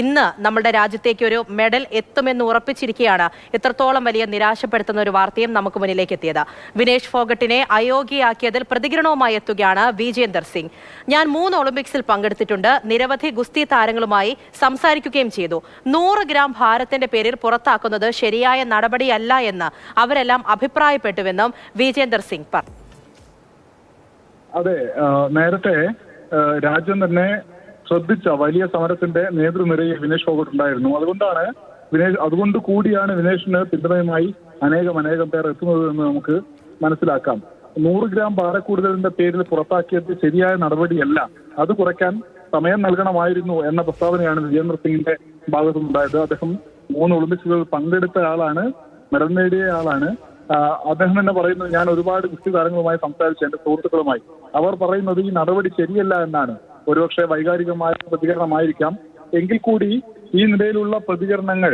ഇന്ന് നമ്മുടെ രാജ്യത്തേക്ക് ഒരു മെഡൽ എത്തുമെന്ന് ഉറപ്പിച്ചിരിക്കുകയാണ് എത്രത്തോളം വലിയ നിരാശപ്പെടുത്തുന്ന ഒരു വാർത്തയും നമുക്ക് മുന്നിലേക്ക് എത്തിയത്. വിനേഷ് ഫോഗട്ടിനെ അയോഗ്യയാക്കിയതിൽ പ്രതികരണവുമായി എത്തുകയാണ് വിജേന്ദർ സിംഗ്. ഞാൻ 3 ഒളിമ്പിക്സിൽ പങ്കെടുത്തിട്ടുണ്ട്. നിരവധി ഗുസ്തി താരങ്ങളുമായി സംസാരിക്കുകയും ചെയ്തു. 100 ഗ്രാം ഭാരത്തിന്റെ പേരിൽ പുറത്താക്കുന്നത് ശരിയായ നടപടിയല്ല എന്ന് അവരെല്ലാം അഭിപ്രായപ്പെട്ടുവെന്നും വിജേന്ദർ സിംഗ് പറഞ്ഞു. അതെ, നേരത്തെ രാജ്യം തന്നെ ശ്രദ്ധിച്ച വലിയ സമരത്തിന്റെ നേതൃനിരയിൽ വിനേഷ് ഫോഗട്ട് ഉണ്ടായിരുന്നു. അതുകൊണ്ട് കൂടിയാണ് വിനേഷിന് പിന്തുണയുമായി അനേകം പേർ എത്തുന്നത് എന്ന് നമുക്ക് മനസ്സിലാക്കാം. 100 ഗ്രാം ഭാരക്കൂടുതലിന്റെ പേരിൽ പുറത്താക്കിയത് ശരിയായ നടപടിയല്ല, അത് കുറയ്ക്കാൻ സമയം നൽകണമായിരുന്നു എന്ന പ്രസ്താവനയാണ് വിജേന്ദർ സിംഗിന്റെ ഭാഗത്തുനിന്നുണ്ടായത്. അദ്ദേഹം 3 ഒളിമ്പിക്സുകളിൽ പങ്കെടുത്ത ആളാണ്, മെഡൽ നേടിയ ആളാണ്. അദ്ദേഹം തന്നെ പറയുന്നത്, ഞാൻ ഒരുപാട് ഗുസ്തി താരങ്ങളുമായി സംസാരിച്ചു, എന്റെ സുഹൃത്തുക്കളുമായി. അവർ പറയുന്നത് ഈ നടപടി ശരിയല്ല എന്നാണ്. ഒരുപക്ഷെ വൈകാരികമായ പ്രതികരണമായിരിക്കാം. എങ്കിൽ കൂടി ഈ നിലയിലുള്ള പ്രതികരണങ്ങൾ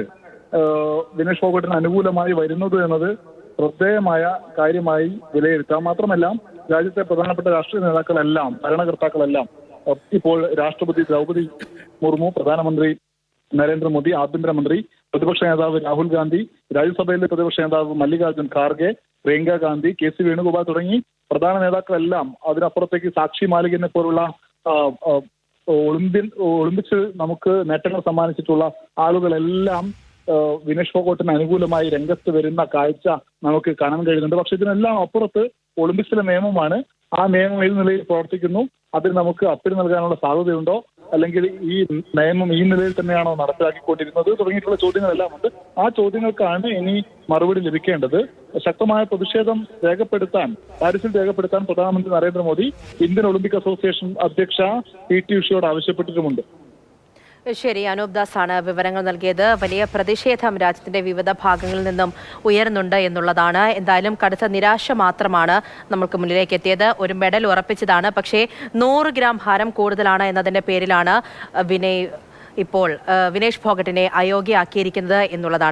വിനേഷ് ഫോഗട്ടിന് അനുകൂലമായി വരുന്നത് എന്നത് ശ്രദ്ധേയമായ കാര്യമായി വിലയിരുത്താം. മാത്രമല്ല, രാജ്യത്തെ പ്രധാനപ്പെട്ട രാഷ്ട്രീയ നേതാക്കളെല്ലാം, ഭരണകർത്താക്കളെല്ലാം, ഇപ്പോൾ രാഷ്ട്രപതി ദ്രൗപദി മുർമു, പ്രധാനമന്ത്രി നരേന്ദ്രമോദി, ആഭ്യന്തരമന്ത്രി, പ്രതിപക്ഷ നേതാവ് രാഹുൽ ഗാന്ധി, രാജ്യസഭയിലെ പ്രതിപക്ഷ നേതാവ് മല്ലികാർജുൻ ഖാർഗെ, പ്രിയങ്ക ഗാന്ധി, KC വേണുഗോപാൽ തുടങ്ങി പ്രധാന നേതാക്കളെല്ലാം, അതിനപ്പുറത്തേക്ക് സാക്ഷി മാലികിനെ പോലുള്ള ഒളിമ്പിക്സ് നമുക്ക് നേട്ടങ്ങൾ സമ്മാനിച്ചിട്ടുള്ള ആളുകളെല്ലാം വിനേഷ് ഫോഗട്ടിന് അനുകൂലമായി രംഗത്ത് വരുന്ന കാഴ്ച നമുക്ക് കാണാൻ കഴിയുന്നുണ്ട്. പക്ഷെ ഇതിനെല്ലാം അപ്പുറത്ത് ഒളിമ്പിക്സിലെ നിയമമാണ്. ആ നിയമം ഏത് നിലയിൽ പ്രവർത്തിക്കുന്നു, അതിൽ നമുക്ക് അപ്പീൽ നൽകാനുള്ള സാധ്യതയുണ്ടോ, അല്ലെങ്കിൽ ഈ നിയമം ഈ നിലയിൽ തന്നെയാണോ നടപ്പിലാക്കിക്കൊണ്ടിരുന്നത് തുടങ്ങിയിട്ടുള്ള ചോദ്യങ്ങളെല്ലാം ഉണ്ട്. ആ ചോദ്യങ്ങൾക്കാണ് ഇനി മറുപടി ലഭിക്കേണ്ടത്. ശക്തമായ പ്രതിഷേധം പാരീസിൽ രേഖപ്പെടുത്താൻ പ്രധാനമന്ത്രി നരേന്ദ്രമോദി ഇന്ത്യൻ ഒളിമ്പിക് അസോസിയേഷൻ അധ്യക്ഷ PT ഉഷയോട് ആവശ്യപ്പെട്ടിട്ടുമുണ്ട്. ശരി, അനൂപ് ദാസ് ആണ് വിവരങ്ങൾ നൽകിയത്. വലിയ പ്രതിഷേധം രാജ്യത്തിന്റെ വിവിധ ഭാഗങ്ങളിൽ നിന്നും ഉയർന്നുണ്ട് എന്നുള്ളതാണ്. എന്തായാലും കടുത്ത നിരാശ മാത്രമാണ് നമുക്ക് മുന്നിലേക്ക് എത്തിയത്. ഒരു മെഡൽ ഉറപ്പിച്ചതാണ്, പക്ഷേ 100 ഗ്രാം ഭാരം കൂടുതലാണ് എന്നതിന്റെ പേരിലാണ് വിനേഷ് ഫോഗട്ടിനെ അയോഗ്യയാക്കിയിരിക്കുന്നത് എന്നുള്ളതാണ്.